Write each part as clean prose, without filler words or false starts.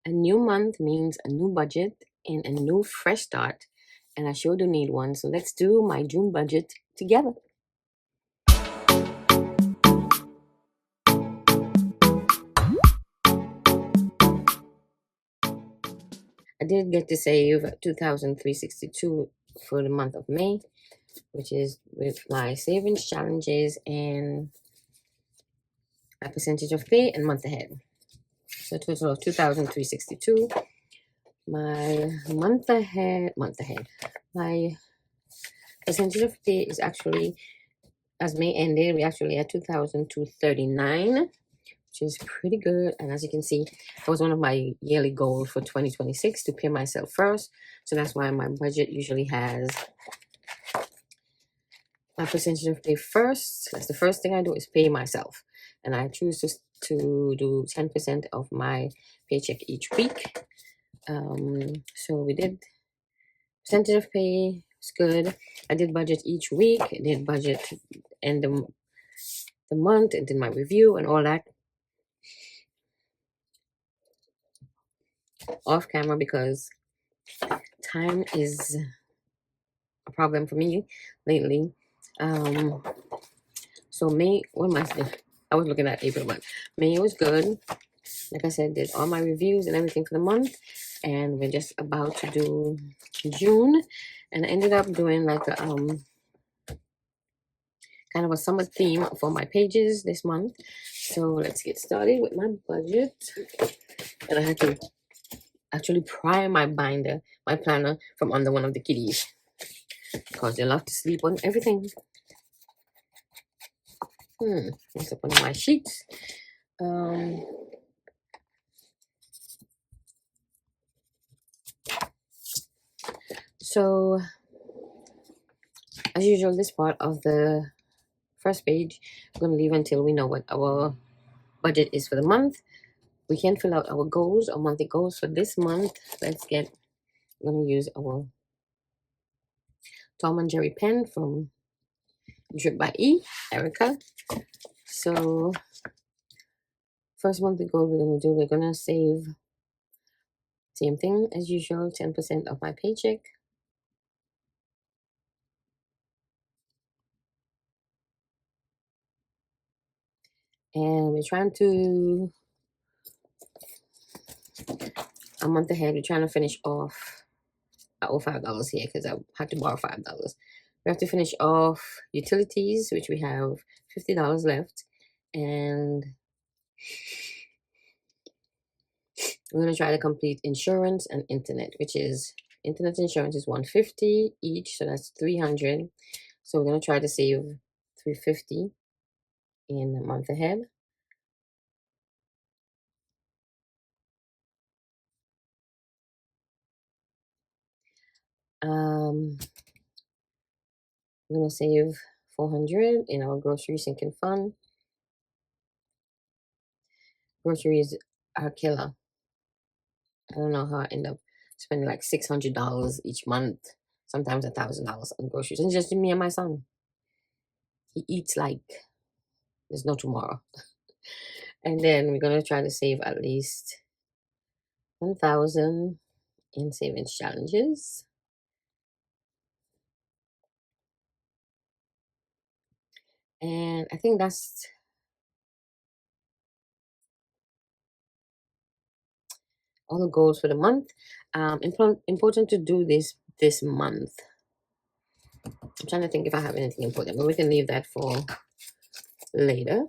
A new month means a new budget and a new fresh start, and I sure do need one. So let's do my June budget together. I did get to save 2,362 for the month of May, which is with my savings challenges and my percentage of pay and month ahead. So a total of 2,362. My month ahead. My percentage of pay is actually, as May ended, we actually had 2,239, which is pretty good. And as you can see, that was one of my yearly goals for 2026 to pay myself first. So that's why my budget usually has my percentage of pay first. That's the first thing I do is pay myself. And I choose to do 10% of my paycheck each week. So we did percentage of pay. It's good. I did budget each week. I did budget end the month and did my review and all that off camera because time is a problem for me lately. So May, what am I saying? I was looking at April, but May was good. Like I said, did all my reviews and everything for the month, and we're just about to do June, and I ended up doing like a kind of a summer theme for my pages this month. So let's get started with my budget. And I had to actually pry my binder, my planner, from under one of the kitties because they love to sleep on everything. It's up on my sheets. So as usual, this part of the first page I'm going to leave until we know what our budget is for the month. We can fill out our goals, our monthly goals for this month. I'm going to use our Tom and Jerry pen from Drip by E, Erica. So first monthly goal we're going to save, same thing as usual, 10% of my paycheck. And we're trying to, a month ahead, we're trying to finish off, I owe $5 here because I had to borrow $5. We have to finish off utilities, which we have $50 left. And we're going to try to complete insurance and internet, which is, internet insurance is $150 each, so that's $300. So we're going to try to save $350 in a month ahead. I'm going to save $400 in our grocery sinking fund. Groceries are killer. I don't know how I end up spending like $600 each month, sometimes $1,000 on groceries. And just me and my son. He eats like there's no tomorrow. And then we're gonna try to save at least 1,000 in savings challenges. And I think that's all the goals for the month. Important to do this month. I'm trying to think if I have anything important, but we can leave that for later.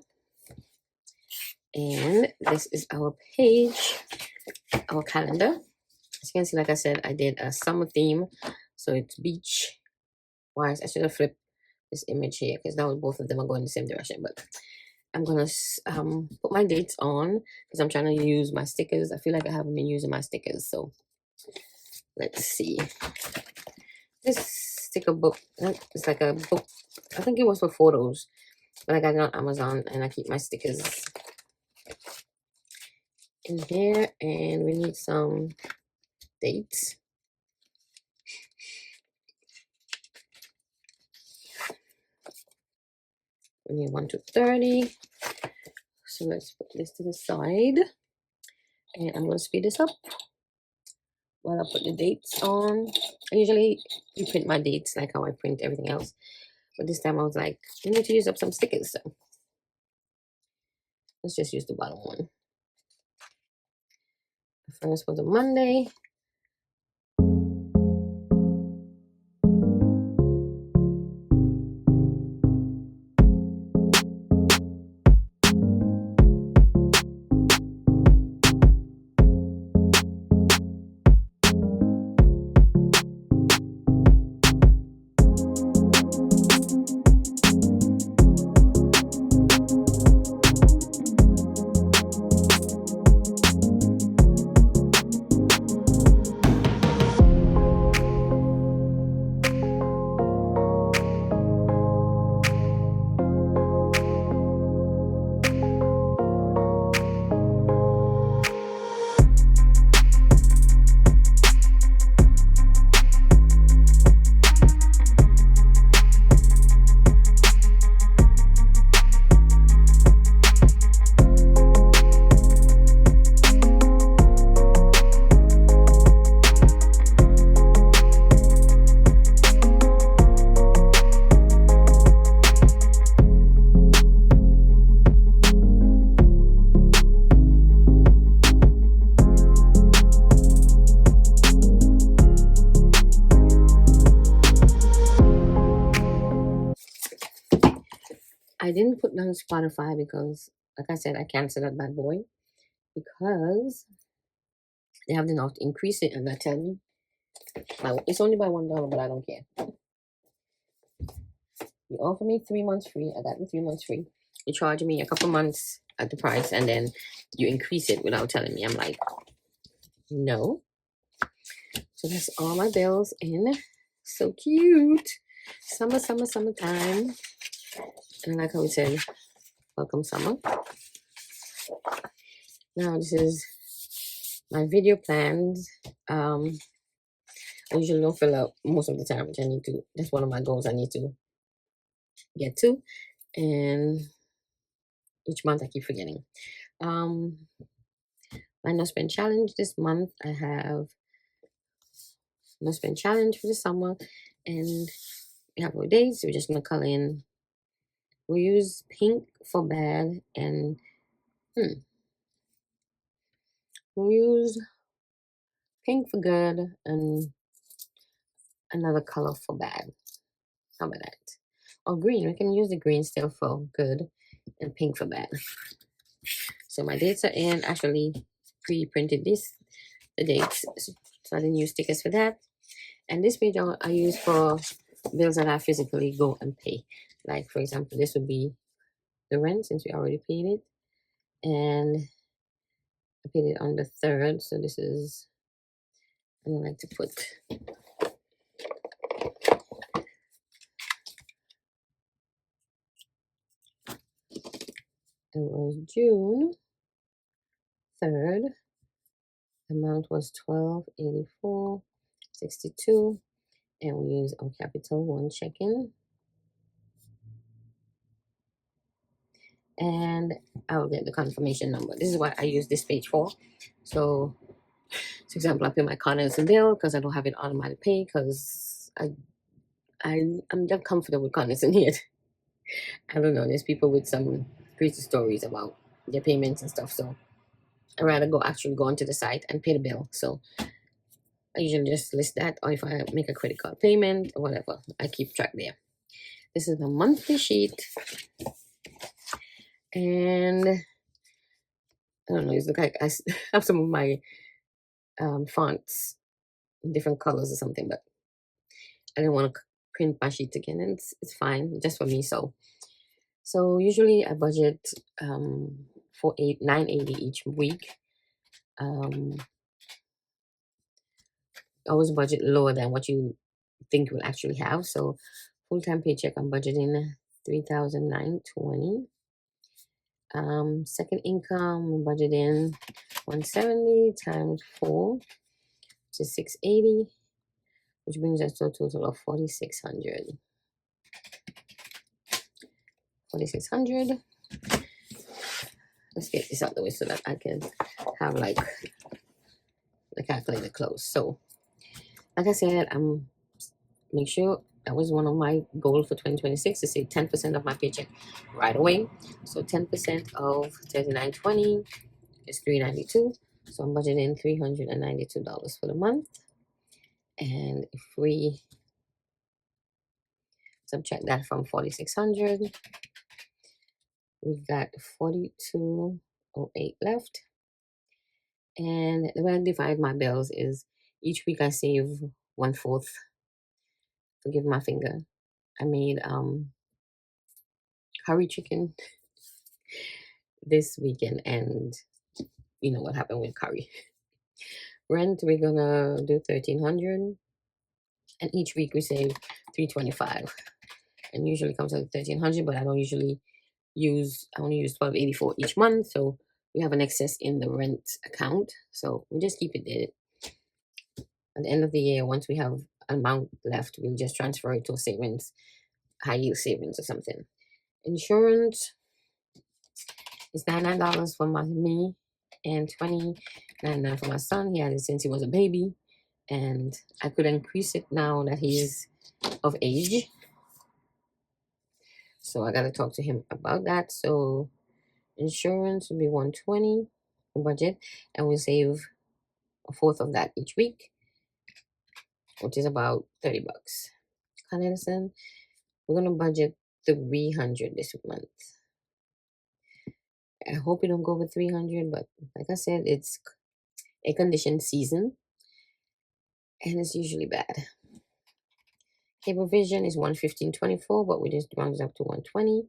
And this is our page, our calendar. As you can see, like I said, I did a summer theme, so it's beach wise. I should have flipped this image here because now both of them are going the same direction, but I'm gonna put my dates on because I'm trying to use my stickers. I feel like I haven't been using my stickers, so let's see. This sticker book, it's like a book, I think it was for photos, but I got it on Amazon and I keep my stickers in here. And we need some dates. We need 1 to 30. So let's put this to the side. And I'm going to speed this up while I put the dates on. I usually print my dates like how I print everything else. But this time I was like, I need to use up some stickers. So let's just use the bottom one. The first was a Monday. I didn't put down Spotify because, like I said, I canceled that bad boy because they have the now to increase it and they're telling me it's only by $1, but I don't care. You offer me 3 months free. I got the 3 months free. You charge me a couple months at the price and then you increase it without telling me. I'm like, no. So that's all my bills in. So cute. Summertime. And like how we said, welcome summer. Now this is my video plans. I usually don't fill out most of the time, which I need to. That's one of my goals I need to get to. And each month I keep forgetting. My no spend challenge this month. I have no spend challenge for the summer, and we have our dates. We're just gonna color in. We'll use pink for bad, and we'll use pink for good, and another color for bad. How about that? Or green. We can use the green still for good, and pink for bad. So my dates are in. Actually, pre-printed the dates, so I didn't use stickers for that. And this page I use for bills that I physically go and pay. Like, for example, this would be the rent since we already paid it. And I paid it on the 3rd. So this is, I don't like to put, it was June 3rd. The amount was $12.84.62. And we use our Capital One check-in. And I'll get the confirmation number. This is what I use this page for. So, for example, I pay my car as a bill because I don't have it automatic pay because I'm not comfortable with Cognizant yet. I don't know. There's people with some crazy stories about their payments and stuff. So I'd rather go onto the site and pay the bill. So I usually just list that, or if I make a credit card payment or whatever, I keep track there. This is the monthly sheet. And I don't know, it's like I have some of my fonts in different colors or something, but I didn't want to print my sheets again, and it's fine just for me. So usually I budget for $9.80 each week. I always budget lower than what you think you'll actually have. So full-time paycheck, I'm budgeting $3,920. Second income, budgeting 170 times 4, which is $680, which brings us to a total of $4,600. $4,600. let's get this out of the way so that I can have like the calculator close. So like I said, I'm make sure that was one of my goals for 2026 to save 10% of my paycheck right away. So 10% of 39.20 is $392. So I'm budgeting $392 for the month. And if we subtract that from 4,600, we've got 4,208 left. And the way I divide my bills is each week I save 1/4. Forgive my finger. I made curry chicken this weekend, and you know what happened with curry. Rent, we're gonna do 1,300, and each week we save 325. And usually comes out 1,300, but I don't usually I only use 1,284 each month, so we have an excess in the rent account. So we just keep it there. At the end of the year, once we have an amount left, we'll just transfer it to a savings, high yield savings or something. Insurance is $99 for me and $29 for my son. He had it since he was a baby, and I could increase it now that he's of age. So I gotta talk to him about that. So insurance will be $120 budget, and we'll save 1/4 of that each week, which is about $30. Con Edison, we're gonna budget 300 this month. I hope we don't go over 300, but like I said, it's air conditioned season, and it's usually bad. Cable vision is $115.24, but we just rounded up to $120.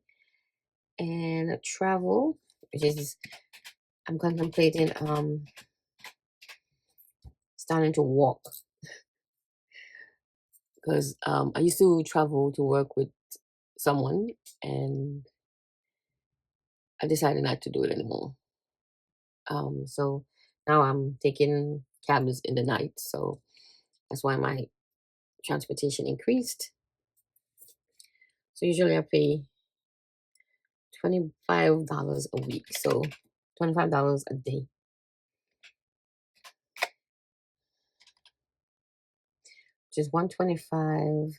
And travel, which is I'm contemplating starting to walk, because I used to travel to work with someone, and I decided not to do it anymore. So now I'm taking cabs in the night, so that's why my transportation increased. So usually I pay $25 a week, so $25 a day. Which is $125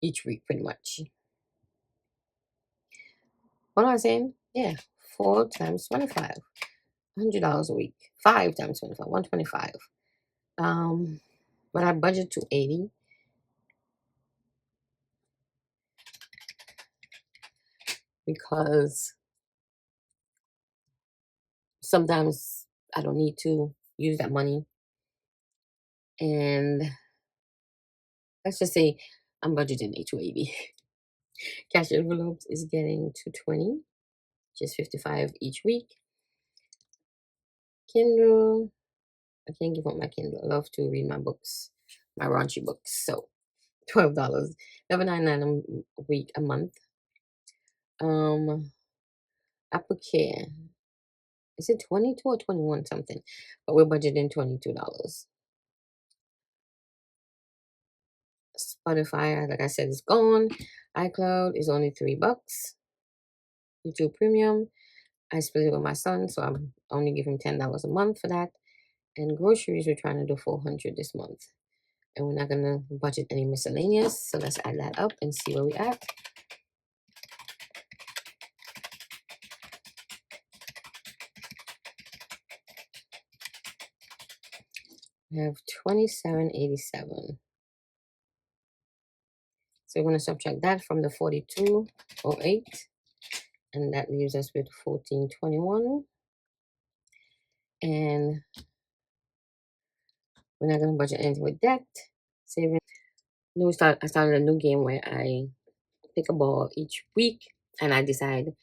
each week, pretty much. What am I saying? Yeah, 4 times 25, $100 a week. 5 times 25, 125. But I budget to 80 because sometimes I don't need to use that money. And let's just say I'm budgeting to 80. Cash envelopes is getting $220, just $55 each week. Kindle, I can't give up my Kindle. I love to read my books, my raunchy books. So $12, $11.99 a week, a month. Apple Care, is it 22 or 21 something? But we're budgeting $22. Spotify, like I said, is gone. iCloud is only $3. YouTube Premium, I split it with my son, so I'm only giving him $10 a month for that. And groceries, we're trying to do $400 this month. And we're not gonna budget any miscellaneous. So let's add that up and see where we at. We have $27.87. So we're gonna subtract that from the $42.08, and that leaves us with $14.21. And we're not gonna budget anything with debt. Saving. I started a new game where I pick a ball each week, and I decide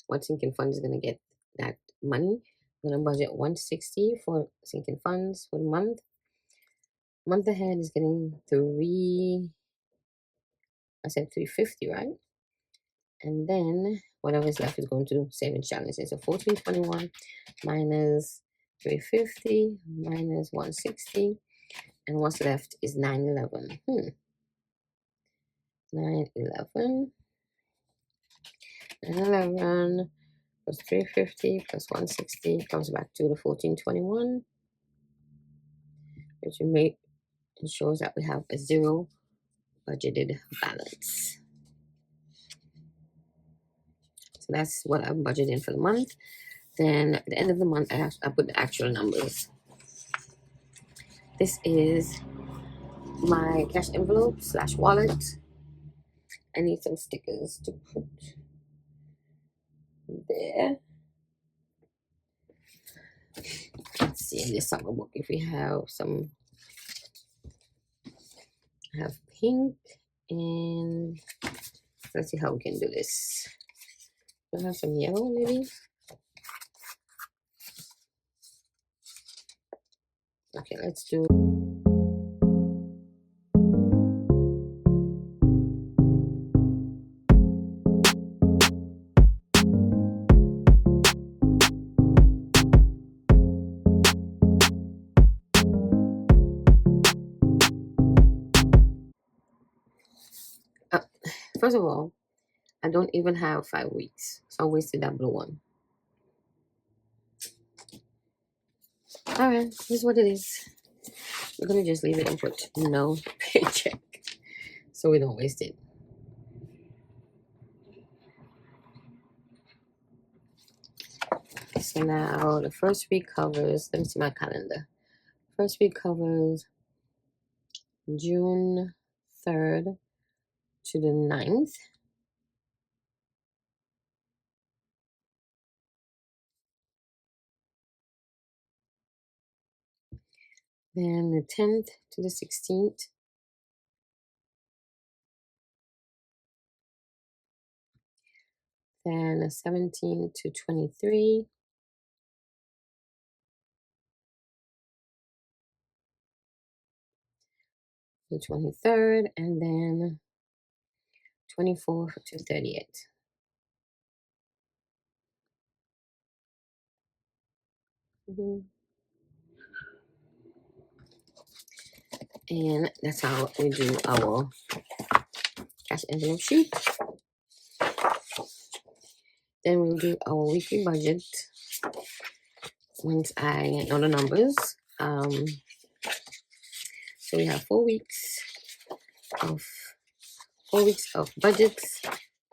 what sinking fund is gonna get that money. I'm gonna budget $160 for sinking funds for the month. Month ahead is getting $350, right? And then whatever's left is going to savings challenges. So $14.21 minus $350 minus $160, and what's left is $9.11. $9.11 and 11 plus 350 plus 160 comes back to the 1421, which ensures that we have a zero budgeted balance. So that's what I'm budgeting for the month. Then at the end of the month, I put the actual numbers. This is my cash envelope / wallet. I need some stickers to put there. Let's see in the summer book if we have some. I have pink, and let's see how we can do this. Do I have some yellow maybe? Okay, let's do. First of all, I don't even have 5 weeks, so I wasted that blue one. Alright, this is what it is. We're gonna just leave it and put no paycheck so we don't waste it. So now the first week covers, let me see my calendar. First week covers June 3rd to the 9th. Then the 10th to the 16th. Then the 17th to 23. The 23rd, and then 24th to 38th. And that's how we do our cash envelope sheet. Then we'll do our weekly budget once I know the numbers. So we have 4 weeks of budgets,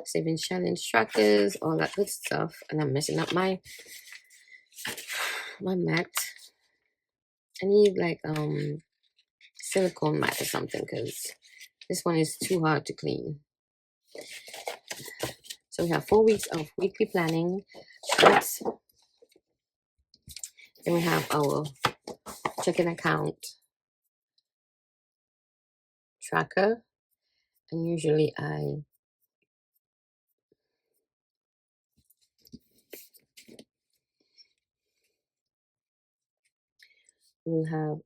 savings challenge trackers, all that good stuff. And I'm messing up my mat. I need like silicone mat or something because this one is too hard to clean. So we have 4 weeks of weekly planning sheets. Then we have our checking account tracker, and usually I will have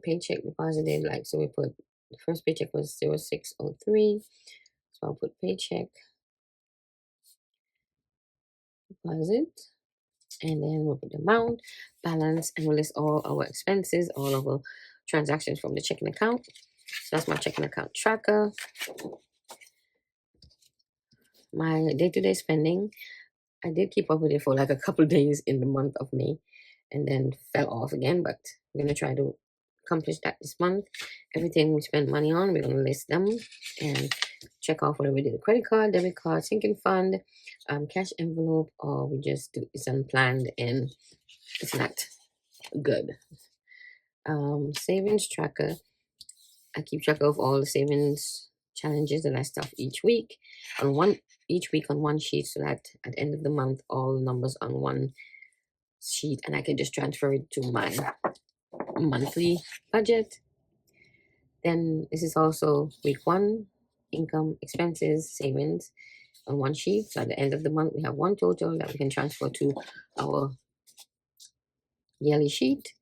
paycheck deposited, like, so we put the first paycheck was 0603, so I'll put paycheck deposit, and then we'll put the amount, balance, and we'll list all our expenses, all of our transactions from the checking account. So that's my checking account tracker. My day-to-day spending, I did keep up with it for like a couple days in the month of May and then fell off again, but we're going to try to accomplish that this month. Everything we spend money on, we're going to list them and check off whether we did a credit card, debit card, sinking fund, cash envelope, or we just do it's unplanned and it's not good. Savings tracker, I keep track of all the savings challenges that I stuff each week on one sheet, so that at the end of the month all the numbers on one sheet, and I can just transfer it to my monthly budget. Then this is also week 1, income, expenses, savings on one sheet. So at the end of the month we have one total that we can transfer to our yearly sheet.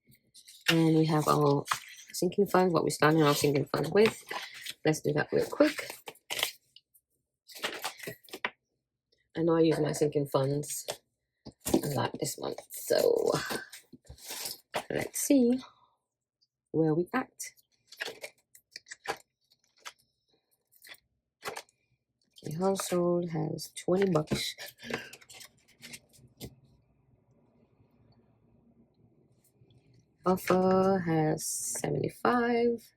And we have our sinking fund, what we're starting our sinking fund with. Let's do that real quick. I know I use my sinking funds a lot this month, so let's see where we at. Okay, household has 20 bucks. Buffer has 75.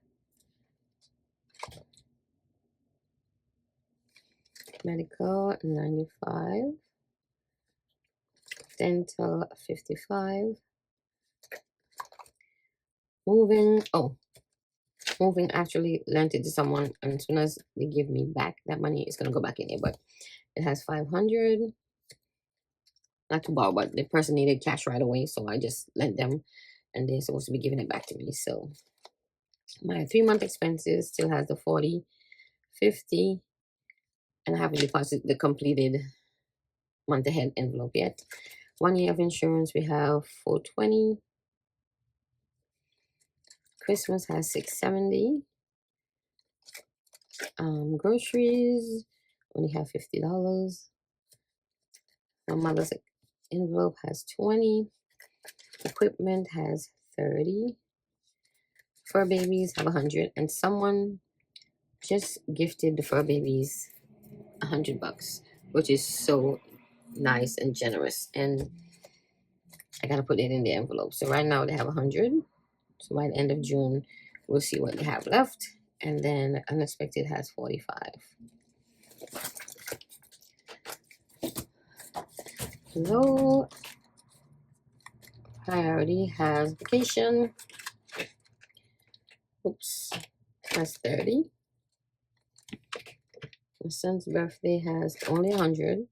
Medical 95. Dental 55. Moving actually lent it to someone, and as soon as they give me back that money, it's gonna go back in there. But it has 500. Not to borrow, but the person needed cash right away, so I just lent them, and they're supposed to be giving it back to me. So my 3-month expenses still has the 40, 50, and I haven't deposited the completed month ahead envelope yet. 1 year of insurance, we have 420. Christmas has 670. Groceries only have $50. My mother's envelope has 20. Equipment has 30. Fur babies have 100, and someone just gifted the fur babies $100, which is so nice and generous. And I gotta put it in the envelope. So right now they have 100. So by the end of June, we'll see what they have left. And then unexpected has 45. Low priority has vacation. Oops, has 30. My son's birthday has only 100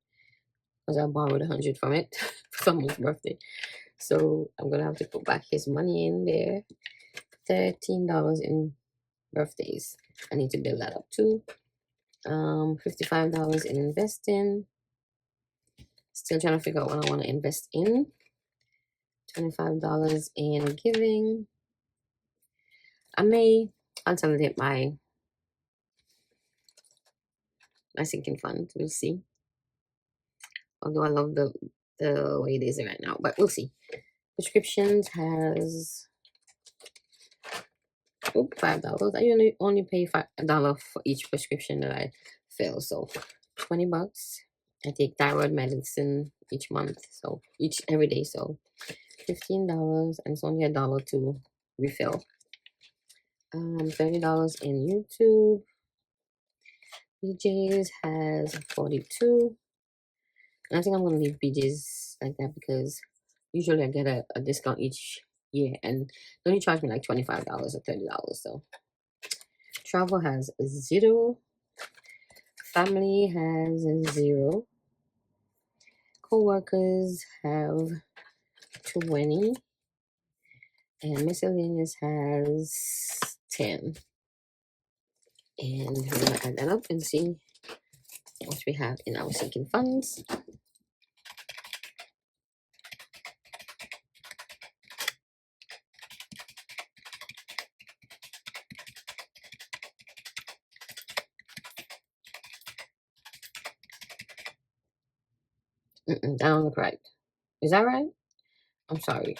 because I borrowed 100 from it for someone's birthday. So I'm gonna have to put back his money in there. $13 in birthdays. I need to build that up too. $55 in investing. Still trying to figure out what I want to invest in. $25 in giving. I may consolidate my sinking fund. We'll see. Although I love the way it is right now, but we'll see. Prescriptions has $5. I only pay $5 for each prescription that I fill. So $20. I take thyroid medicine each month, so every day. So $15, and it's only $1 to refill. $30 in YouTube. BJ's has 42. And I think I'm gonna leave BJ's like that because usually I get a discount each year, and they only charge me like $25 or $30. So travel has 0. Family has 0. Co-workers have 20. And miscellaneous has 10. And we're going to add that up and see what we have in our sinking funds. That don't look right. Is that right? I'm sorry.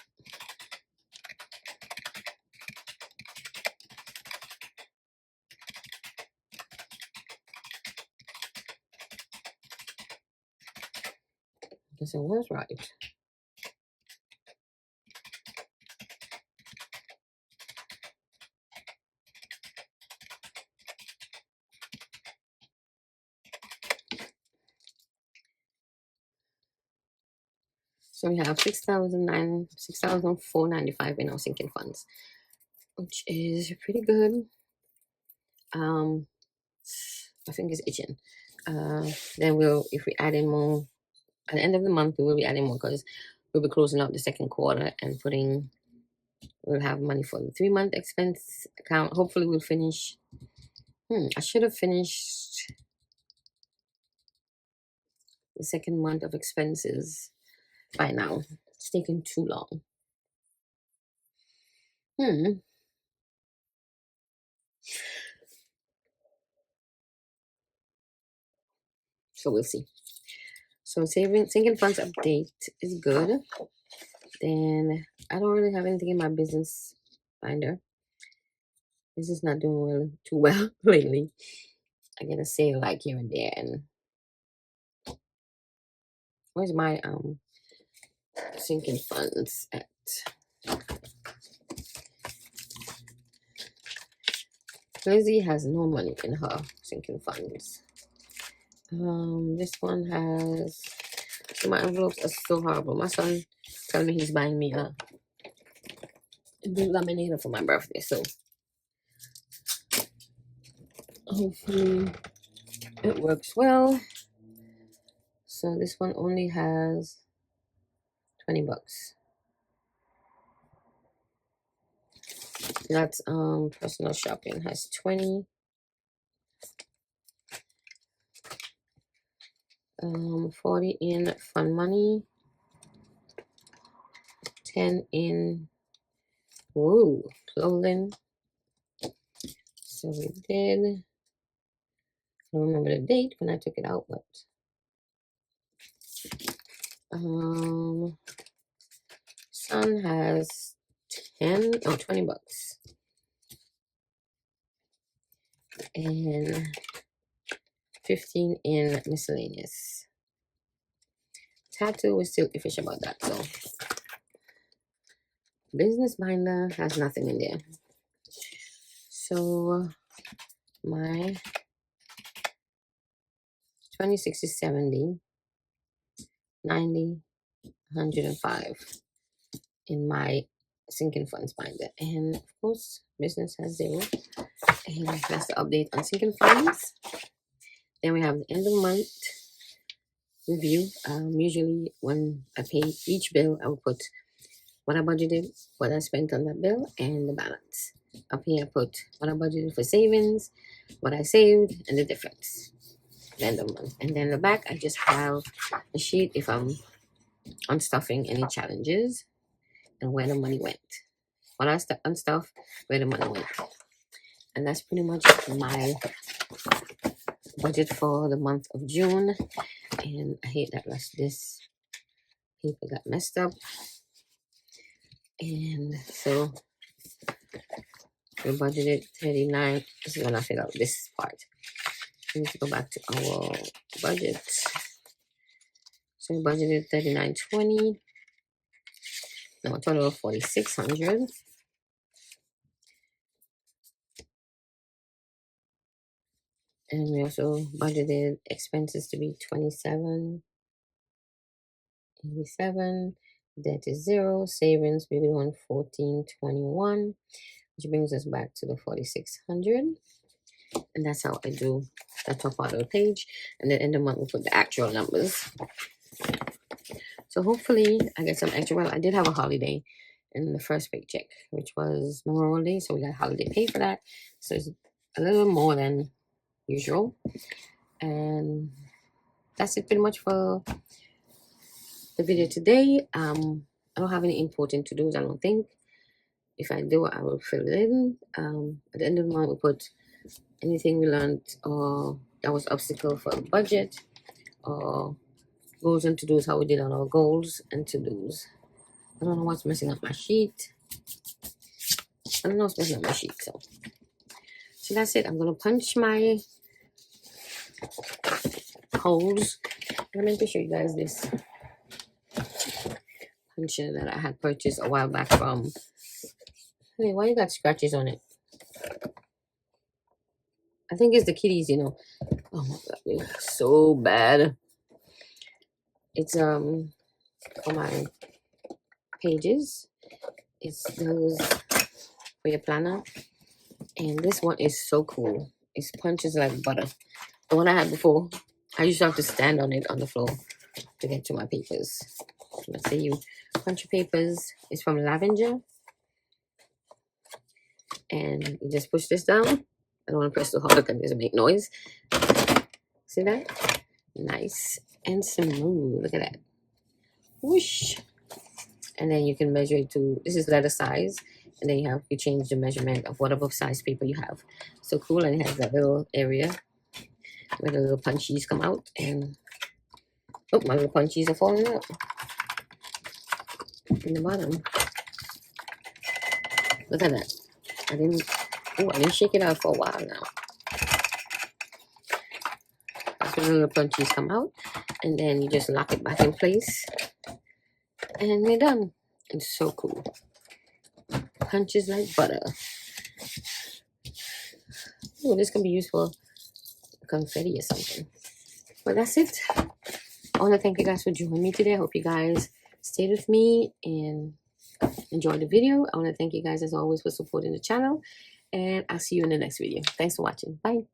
I guess it was right. So we have $6,495 in our sinking funds, which is pretty good. My finger's itching. Then if we add in more at the end of the month, we will be adding more because we'll be closing out the second quarter and we'll have money for the 3-month expense account. Hopefully we'll finish. I should have finished the second month of expenses by now. It's taking too long. So we'll see. So sinking funds update is good. Then I don't really have anything in my business binder. This is not doing too well lately. I get a sale like here and there. And where's my sinking funds at? Lizzie has no money in her sinking funds. This one has, my envelopes are so horrible. My son told me he's buying me a blue laminator for my birthday, so hopefully it works well. So this one only has 20 bucks. That's personal shopping has 20. 40 in fun money, 10 in clothing. So we did, I don't remember the date when I took it out, but son has 20 bucks. And 15 in miscellaneous. Tattoo, we're still iffy about that, so business binder has nothing in there. So my 20, 60, 70, 90, 105 in my sinking funds binder. And of course, business has 0. And that's the update on sinking funds. Then we have the end of month review. Usually when I pay each bill, I will put what I budgeted, what I spent on that bill, and the balance. Up here I put what I budgeted for savings, what I saved, and the difference. The end of the month. And then the back, I just have a sheet if I'm unstuffing any challenges and where the money went. What I unstuff, where the money went. And that's pretty much my budget for the month of June. And I hate that this paper got messed up. And so we budgeted 39. This is when I fill out this part. We need to go back to our budget. So we budgeted 39.20. No, a total of 4,600. And we also budgeted expenses to be 27.87. Debt is 0. Savings, we're doing 14.21, which brings us back to the 4,600. And that's how I do the top part of the page. And then in the month, we put the actual numbers. So hopefully I get some extra. Well, I did have a holiday in the first paycheck, which was Memorial Day. So we got holiday pay for that. So it's a little more than usual. And that's it pretty much for the video today. I don't have any important to-dos, I don't think. If I do, I will fill it in. At the end of the month, we put anything we learned or that was obstacle for the budget, or goals and to-dos, how we did on our goals and to-dos. I don't know what's messing up my sheet. I don't know what's messing up my sheet. So that's it. I'm going to punch my holes. I meant to show you guys this puncher that I had purchased a while back from. Hey, why you got scratches on it? I think it's the kitties, you know. Oh my god, they're so bad. It's for my pages. It's those for your planner. And this one is so cool. It punches like butter. The one I had before, I used to have to stand on it on the floor to get to my papers. Let's say you punch your papers. It's from Lavender. And you just push this down. I don't want to press too hard because it doesn't make noise. See that? Nice and smooth. Look at that. Whoosh. And then you can measure it to, this is letter size. And then you change the measurement of whatever size paper you have. So cool. And it has that little area where the little punchies come out. And, oh, my little punchies are falling out in the bottom. Look at that. I didn't shake it out for a while now. the little punchies come out, and then you just lock it back in place, and we're done. It's so cool. Punches like butter. Oh, this can be used for confetti or something. But that's it. I want to thank you guys for joining me today. I hope you guys stayed with me and enjoyed the video. I want to thank you guys as always for supporting the channel, and I'll see you in the next video. Thanks for watching. Bye.